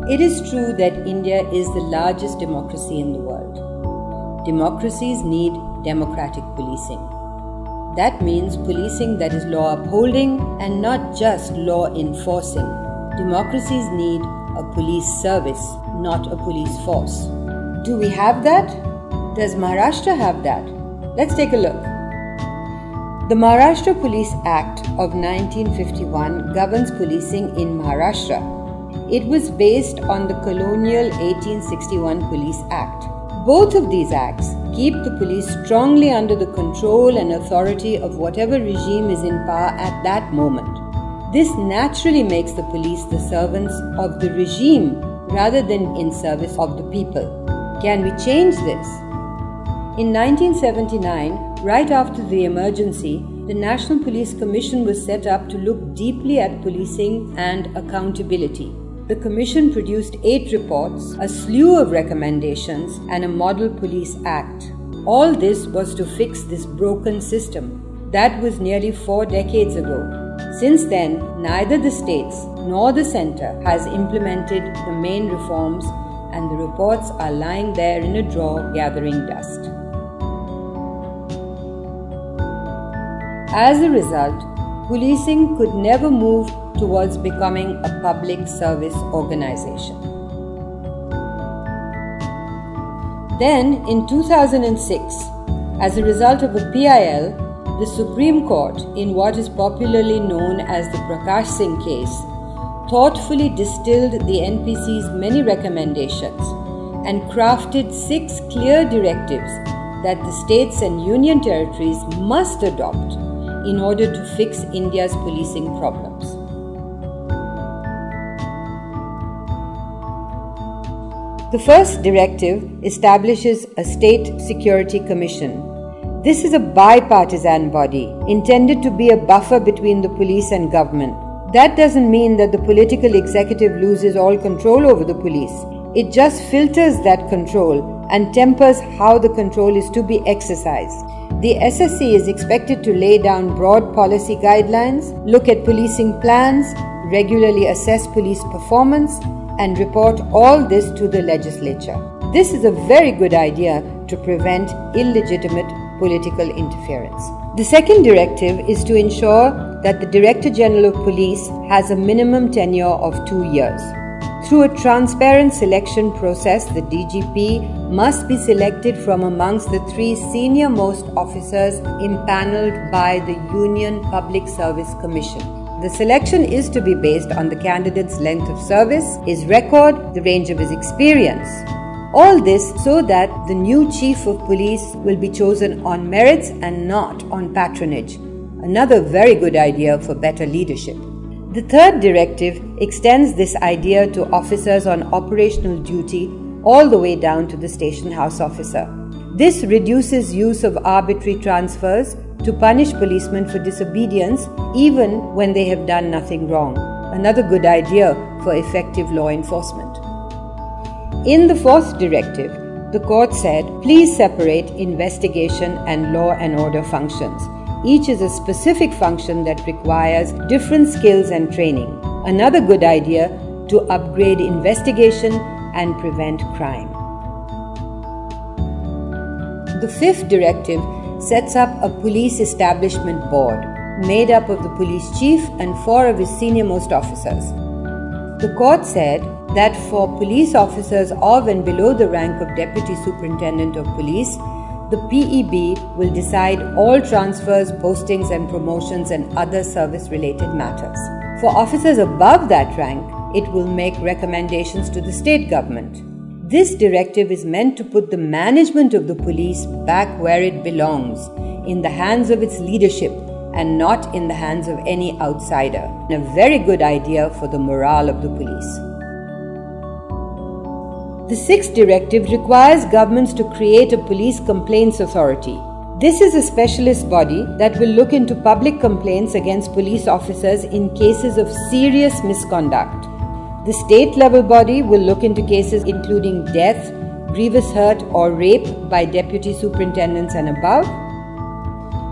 It is true that India is the largest democracy in the world. Democracies need democratic policing. That means policing that is law upholding and not just law enforcing. Democracies need a police service, not a police force. Do we have that? Does Maharashtra have that? Let's take a look. The Maharashtra Police Act of 1951 governs policing in Maharashtra. It was based on the colonial 1861 Police Act. Both of these acts keep the police strongly under the control and authority of whatever regime is in power at that moment. This naturally makes the police the servants of the regime rather than in service of the people. Can we change this? In 1979, right after the emergency, the National Police Commission was set up to look deeply at policing and accountability. The Commission produced 8 reports, a slew of recommendations, and a Model Police Act. All this was to fix this broken system. That was nearly 4 decades ago. Since then, neither the states nor the centre has implemented the main reforms, and the reports are lying there in a drawer gathering dust. As a result, policing could never move towards becoming a public service organization. Then, in 2006, as a result of a PIL, the Supreme Court, in what is popularly known as the Prakash Singh case, thoughtfully distilled the NPC's many recommendations and crafted 6 clear directives that the states and union territories must adopt in order to fix India's policing problems. The first directive establishes a State Security Commission. This is a bipartisan body intended to be a buffer between the police and government. That doesn't mean that the political executive loses all control over the police. It just filters that control and tempers how the control is to be exercised. The SSC is expected to lay down broad policy guidelines, look at policing plans, regularly assess police performance, and report all this to the legislature. This is a very good idea to prevent illegitimate political interference. The second directive is to ensure that the Director General of Police has a minimum tenure of 2 years. Through a transparent selection process, the DGP must be selected from amongst the 3 senior-most officers impaneled by the Union Public Service Commission. The selection is to be based on the candidate's length of service, his record, the range of his experience. All this so that the new Chief of Police will be chosen on merits and not on patronage. Another very good idea for better leadership. The third directive extends this idea to officers on operational duty all the way down to the station house officer. This reduces use of arbitrary transfers to punish policemen for disobedience even when they have done nothing wrong. Another good idea for effective law enforcement. In the fourth directive, the court said, please separate investigation and law and order functions. Each is a specific function that requires different skills and training. Another good idea to upgrade investigation and prevent crime. The fifth directive sets up a police establishment board made up of the police chief and 4 of his senior-most officers. The court said that for police officers of and below the rank of Deputy Superintendent of Police, the PEB will decide all transfers, postings and promotions and other service-related matters. For officers above that rank, it will make recommendations to the state government. This directive is meant to put the management of the police back where it belongs, in the hands of its leadership and not in the hands of any outsider. A very good idea for the morale of the police. The sixth directive requires governments to create a police complaints authority. This is a specialist body that will look into public complaints against police officers in cases of serious misconduct. The state-level body will look into cases including death, grievous hurt or rape by deputy superintendents and above.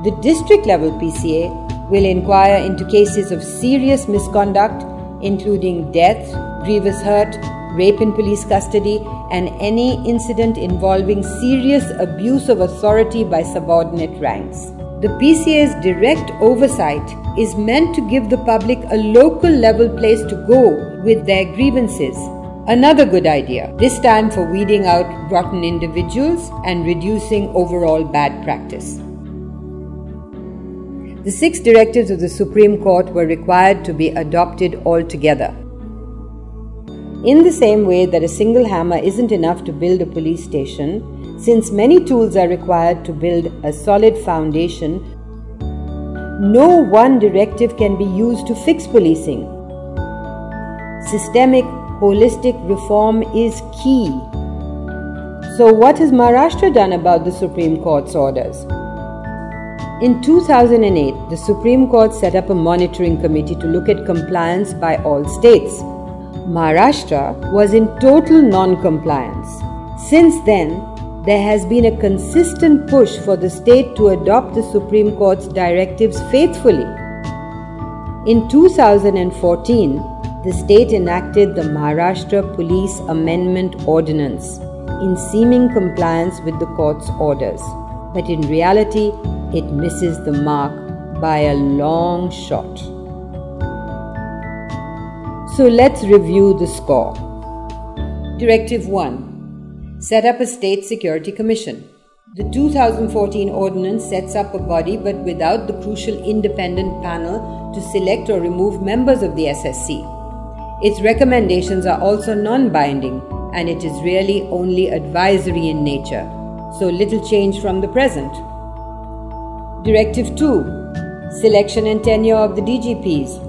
The district-level PCA will inquire into cases of serious misconduct including death, grievous hurt, rape in police custody, and any incident involving serious abuse of authority by subordinate ranks. The PCA's direct oversight is meant to give the public a local level place to go with their grievances. Another good idea, this time for weeding out rotten individuals and reducing overall bad practice. The 6 directives of the Supreme Court were required to be adopted altogether. In the same way that a single hammer isn't enough to build a police station, since many tools are required to build a solid foundation, no one directive can be used to fix policing. Systemic, holistic reform is key. So what has Maharashtra done about the Supreme Court's orders? In 2008, the Supreme Court set up a monitoring committee to look at compliance by all states. Maharashtra was in total non-compliance. Since then, there has been a consistent push for the state to adopt the Supreme Court's directives faithfully. In 2014, the state enacted the Maharashtra Police Amendment Ordinance in seeming compliance with the court's orders. But in reality, it misses the mark by a long shot. So let's review the score. Directive 1. Set up a State Security Commission. The 2014 ordinance sets up a body but without the crucial independent panel to select or remove members of the SSC. Its recommendations are also non-binding and it is really only advisory in nature, so little change from the present. Directive 2. Selection and tenure of the DGPs.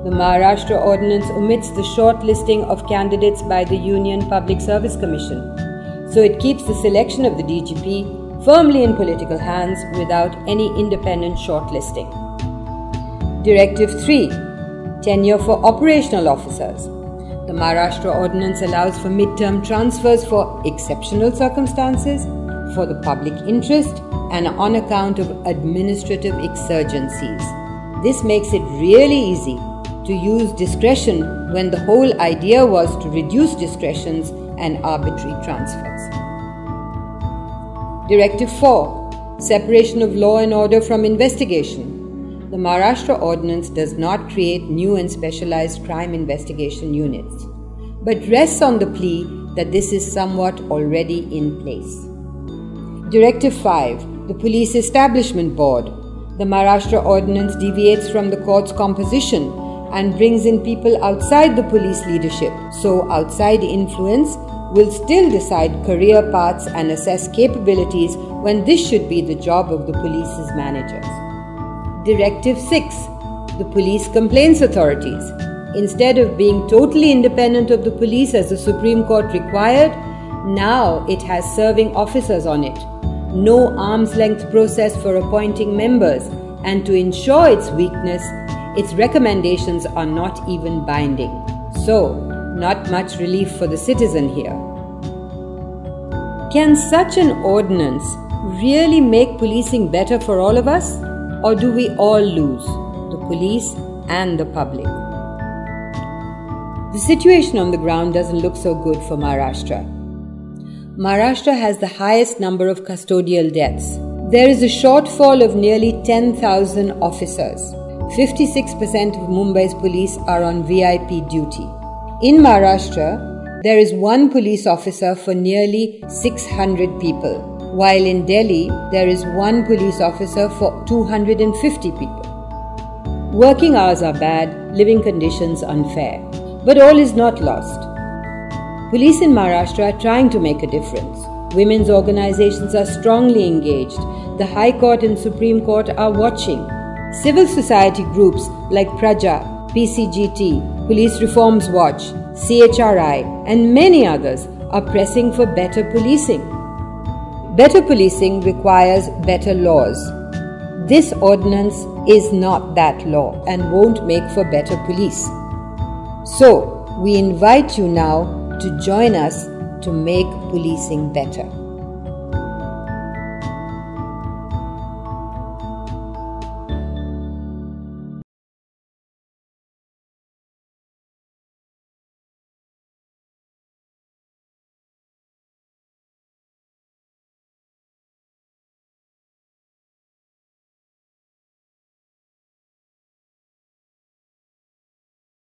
The Maharashtra Ordinance omits the short listing of candidates by the Union Public Service Commission, so it keeps the selection of the DGP firmly in political hands without any independent shortlisting. Directive 3. Tenure for operational officers. The Maharashtra Ordinance allows for mid-term transfers for exceptional circumstances, for the public interest, and on account of administrative exigencies. This makes it really easy to use discretion when the whole idea was to reduce discretions and arbitrary transfers. Directive 4. Separation of law and order from investigation. The Maharashtra Ordinance does not create new and specialized crime investigation units, but rests on the plea that this is somewhat already in place. Directive 5. The Police Establishment Board. The Maharashtra Ordinance deviates from the court's composition and brings in people outside the police leadership, so outside influence will still decide career paths and assess capabilities when this should be the job of the police's managers. Directive 6. The Police Complaints Authorities. Instead of being totally independent of the police as the Supreme Court required, now it has serving officers on it. No arm's-length process for appointing members, and to ensure its weakness, its recommendations are not even binding. So, not much relief for the citizen here. Can such an ordinance really make policing better for all of us? Or do we all lose, the police and the public? The situation on the ground doesn't look so good for Maharashtra. Maharashtra has the highest number of custodial deaths. There is a shortfall of nearly 10,000 officers. 56% of Mumbai's police are on VIP duty. In Maharashtra, there is one police officer for nearly 600 people, while in Delhi, there is one police officer for 250 people. Working hours are bad, living conditions unfair. But all is not lost. Police in Maharashtra are trying to make a difference. Women's organizations are strongly engaged. The High Court and Supreme Court are watching. Civil society groups like Praja, PCGT, Police Reforms Watch, CHRI, and many others are pressing for better policing. Better policing requires better laws. This ordinance is not that law and won't make for better police. So, we invite you now to join us to make policing better.